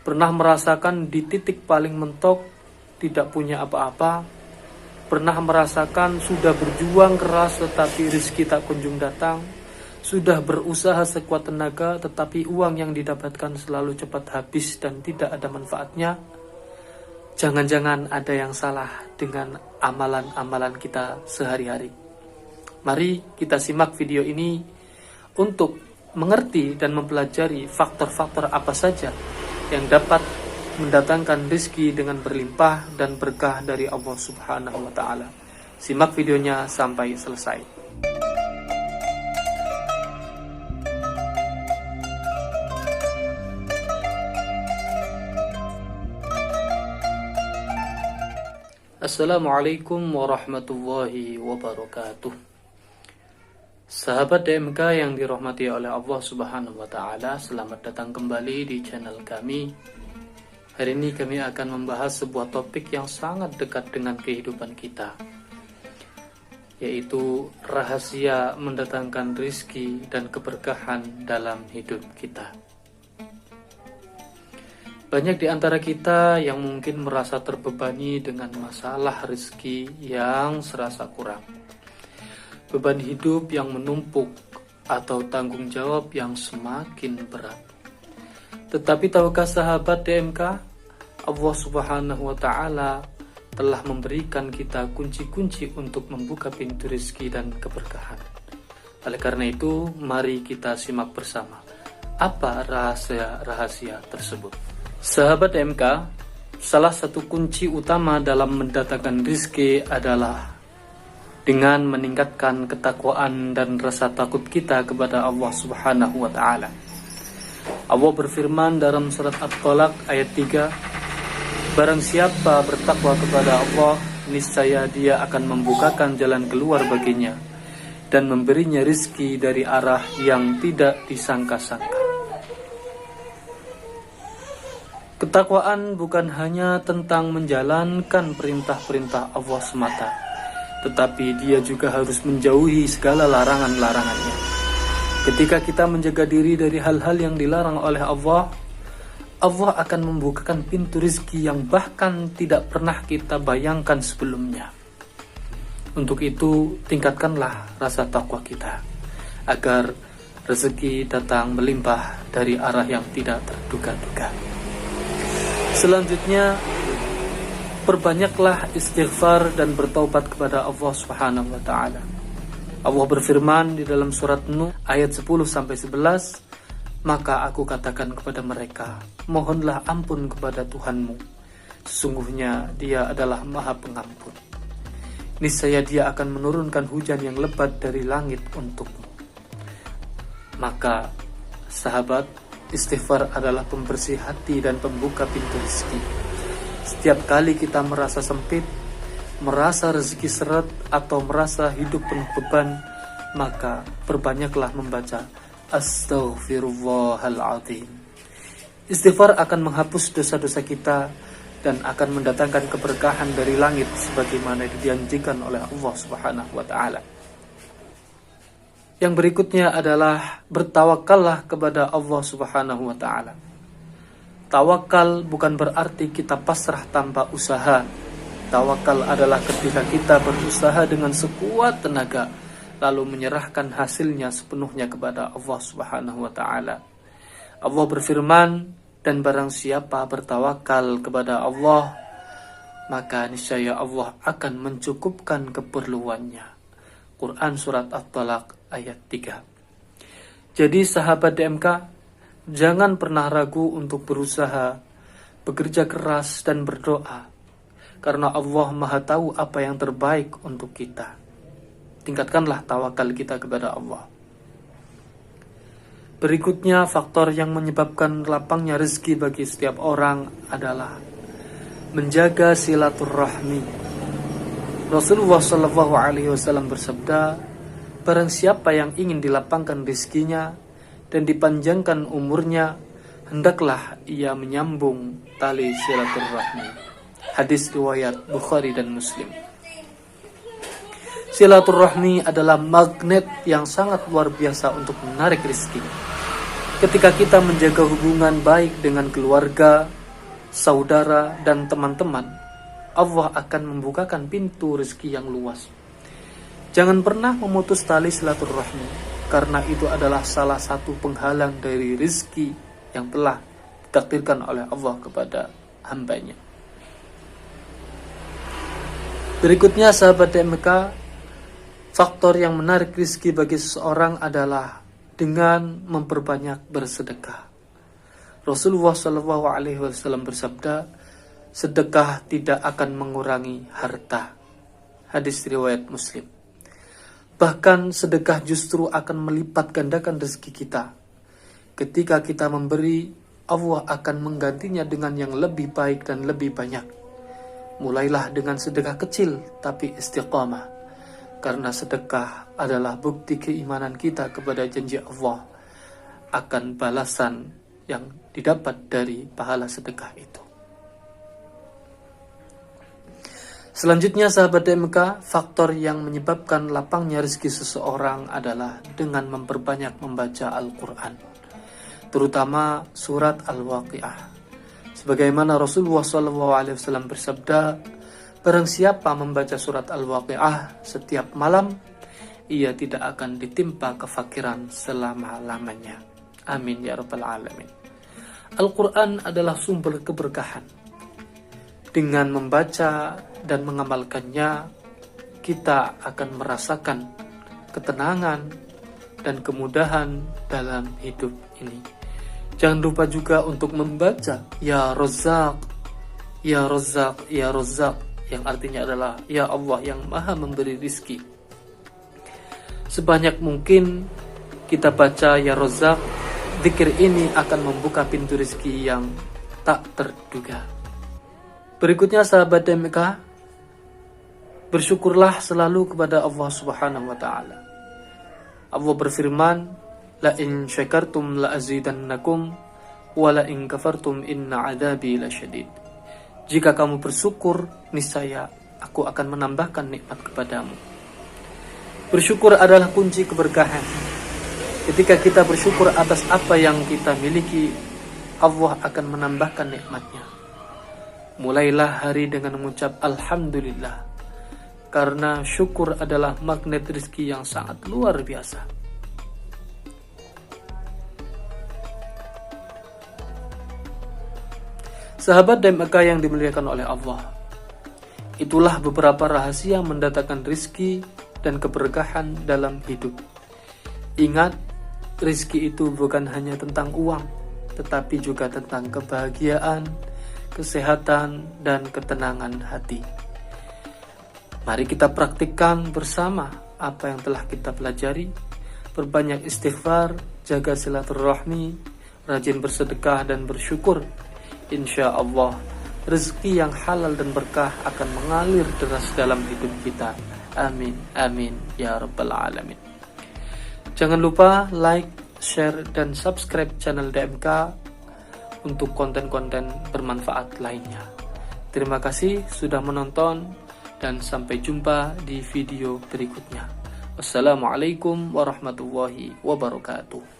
Pernah merasakan di titik paling mentok, tidak punya apa-apa. Pernah merasakan sudah berjuang keras tetapi rezeki tak kunjung datang. Sudah berusaha sekuat tenaga tetapi uang yang didapatkan selalu cepat habis dan tidak ada manfaatnya. Jangan-jangan ada yang salah dengan amalan-amalan kita sehari-hari. Mari kita simak video ini untuk mengerti dan mempelajari faktor-faktor apa saja yang dapat mendatangkan rezeki dengan berlimpah dan berkah dari Allah Subhanahu wa Ta'ala. Simak videonya sampai selesai. Assalamualaikum warahmatullahi wabarakatuh. Sahabat DMK yang dirahmati oleh Allah Subhanahu wa Ta'ala, selamat datang kembali di channel kami. Hari ini kami akan membahas sebuah topik yang sangat dekat dengan kehidupan kita, yaitu rahasia mendatangkan rizki dan keberkahan dalam hidup kita. Banyak di antara kita yang mungkin merasa terbebani dengan masalah rezeki yang serasa kurang, beban hidup yang menumpuk, atau tanggung jawab yang semakin berat. Tetapi tahukah sahabat DMK, Allah Subhanahu wa Ta'ala telah memberikan kita kunci-kunci untuk membuka pintu rezeki dan keberkahan. Oleh karena itu, mari kita simak bersama apa rahasia-rahasia tersebut. Sahabat DMK, salah satu kunci utama dalam mendatangkan rezeki adalah dengan meningkatkan ketakwaan dan rasa takut kita kepada Allah Subhanahu wa Ta'ala. Allah berfirman dalam surat At-Talaq ayat 3, barang siapa bertakwa kepada Allah, niscaya Dia akan membukakan jalan keluar baginya dan memberinya rizki dari arah yang tidak disangka-sangka. Ketakwaan bukan hanya tentang menjalankan perintah-perintah Allah semata, tetapi dia juga harus menjauhi segala larangan-larangannya. Ketika kita menjaga diri dari hal-hal yang dilarang oleh Allah, Allah akan membukakan pintu rezeki yang bahkan tidak pernah kita bayangkan sebelumnya. Untuk itu, tingkatkanlah rasa takwa kita, agar rezeki datang melimpah dari arah yang tidak terduga-duga. Selanjutnya, perbanyaklah istighfar dan bertaubat kepada Allah Subhanahu wa Ta'ala. Allah berfirman di dalam surat Nuh ayat 10-11, maka aku katakan kepada mereka, mohonlah ampun kepada Tuhanmu, sesungguhnya Dia adalah Maha Pengampun. Niscaya Dia akan menurunkan hujan yang lebat dari langit untukmu. Maka sahabat, istighfar adalah pembersih hati dan pembuka pintu rezeki. Setiap kali kita merasa sempit, merasa rezeki seret, atau merasa hidup penuh beban, maka perbanyaklah membaca Astaghfirullahaladzim. Istighfar akan menghapus dosa-dosa kita dan akan mendatangkan keberkahan dari langit sebagaimana dijanjikan oleh Allah Subhanahu wa Ta'ala. Yang berikutnya adalah bertawakallah kepada Allah Subhanahu wa Ta'ala. Tawakal bukan berarti kita pasrah tanpa usaha. Tawakal adalah ketika kita berusaha dengan sekuat tenaga, lalu menyerahkan hasilnya sepenuhnya kepada Allah Subhanahu wa Ta'ala. Allah berfirman, dan barang siapa bertawakal kepada Allah, maka niscaya Allah akan mencukupkan keperluannya. Quran Surat At-Talaq ayat 3. Jadi sahabat DMK, jangan pernah ragu untuk berusaha, bekerja keras dan berdoa, karena Allah Maha tahu apa yang terbaik untuk kita. Tingkatkanlah tawakal kita kepada Allah. Berikutnya, faktor yang menyebabkan lapangnya rezeki bagi setiap orang adalah menjaga silaturahmi. Rasulullah SAW bersabda, barang siapa yang ingin dilapangkan rezekinya dan dipanjangkan umurnya, hendaklah ia menyambung tali silaturahmi. Hadis riwayat Bukhari dan Muslim. Silaturahmi adalah magnet yang sangat luar biasa untuk menarik rezeki. Ketika kita menjaga hubungan baik dengan keluarga, saudara, dan teman-teman, Allah akan membukakan pintu rezeki yang luas. Jangan pernah memutus tali silaturahmi, karena itu adalah salah satu penghalang dari rezeki yang telah ditakdirkan oleh Allah kepada hambanya. Berikutnya sahabat DMK, faktor yang menarik rezeki bagi seseorang adalah dengan memperbanyak bersedekah. Rasulullah SAW bersabda, sedekah tidak akan mengurangi harta. Hadis riwayat Muslim. Bahkan sedekah justru akan melipat gandakan rezeki kita. Ketika kita memberi, Allah akan menggantinya dengan yang lebih baik dan lebih banyak. Mulailah dengan sedekah kecil tapi istiqamah. Karena sedekah adalah bukti keimanan kita kepada janji Allah akan balasan yang didapat dari pahala sedekah itu. Selanjutnya sahabat DMK, faktor yang menyebabkan lapangnya rezeki seseorang adalah dengan memperbanyak membaca Al-Quran, terutama surat Al-Waqi'ah. Sebagaimana Rasulullah SAW bersabda, barang siapa membaca surat Al-Waqi'ah setiap malam, ia tidak akan ditimpa kefakiran selama-lamanya. Amin ya rabbal alamin. Al-Quran adalah sumber keberkahan. Dengan membaca dan mengamalkannya, kita akan merasakan ketenangan dan kemudahan dalam hidup ini. Jangan lupa juga untuk membaca Ya Razzaq, Ya Razzaq, Ya Razzaq, yang artinya adalah Ya Allah yang maha memberi rizki. Sebanyak mungkin kita baca Ya Razzaq, zikir ini akan membuka pintu rizki yang tak terduga. Berikutnya sahabat DMK, bersyukurlah selalu kepada Allah Subhanahu wa ta'ala. Allah berfirman, la in syakartum la azidannakum wa la in kafartum inna adabi lasyadid. Jika kamu bersyukur, niscaya aku akan menambahkan nikmat kepadamu. Bersyukur adalah kunci keberkahan. Ketika kita bersyukur atas apa yang kita miliki, Allah akan menambahkan nikmatnya. Mulailah hari dengan mengucap Alhamdulillah, karena syukur adalah magnet rezeki yang sangat luar biasa. Sahabat DMK yang dimuliakan oleh Allah, itulah beberapa rahasia mendatangkan rizki dan keberkahan dalam hidup. Ingat, rizki itu bukan hanya tentang uang, tetapi juga tentang kebahagiaan, kesehatan, dan ketenangan hati. Mari kita praktikkan bersama apa yang telah kita pelajari. Perbanyak istighfar, jaga silaturahmi, rajin bersedekah dan bersyukur. Insya Allah, rezeki yang halal dan berkah akan mengalir deras dalam hidup kita. Amin, amin, ya rabbal alamin. Jangan lupa like, share, dan subscribe channel DMK untuk konten-konten bermanfaat lainnya. Terima kasih sudah menonton dan sampai jumpa di video berikutnya. Wassalamualaikum warahmatullahi wabarakatuh.